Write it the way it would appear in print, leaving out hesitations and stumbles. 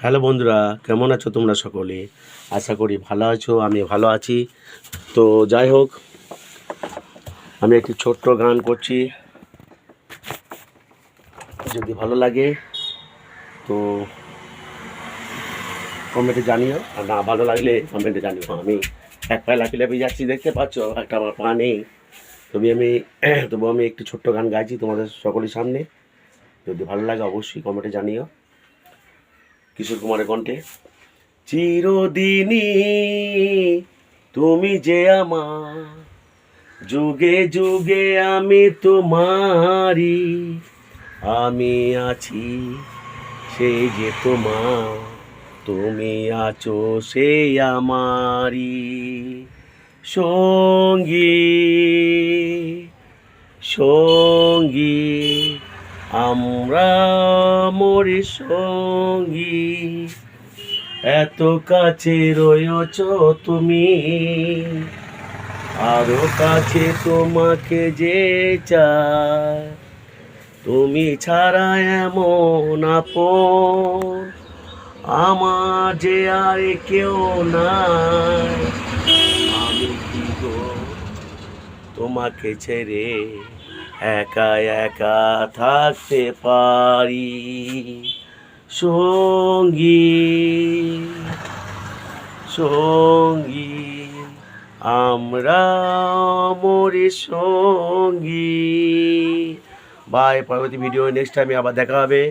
Hello বন্ধুরা, কেমন আছো তোমরা সকলে? আশা করি ভালো আছো, আমি ভালো আছি। তো যাই হোক, আমি একটি ছোট্ট গান করছি। যদি ভালো লাগে তো কমেন্টে জানিও, আর না ভালো লাগলে কমেন্টে জানিও। আমি এক পায়ে লাফি লাফিয়ে যাচ্ছি, দেখতে পাচ্ছ, একটা আমার পা নেই। তবু আমি একটি ছোট্ট গান গাইছি তোমাদের সকলের সামনে। যদি ভালো লাগে অবশ্যই কমেন্টে জানিও। কিশোর কুমারের কণ্ঠে। চিরদিনই তুমি যে আমার, যুগে যুগে আমি তোমারি, আমি আছি সেই যে তোমার, তুমি আছো সেই আমারি সঙ্গী সঙ্গী, আমরা মরি সঙ্গী, এত কাছে রয়েছ তুমি, আরো কাছে তোমাকে যে চায়, তুমি ছাড়া এমন আপন আমার যে আর কেউ নাই। আমি কি গো তোমাকে ছেড়ে একা একা থাকতে পারি সঙ্গী সঙ্গী, আমরা মরি সঙ্গী। বাই, পরবর্তী ভিডিও নেক্সট টাইমে আবার দেখা হবে।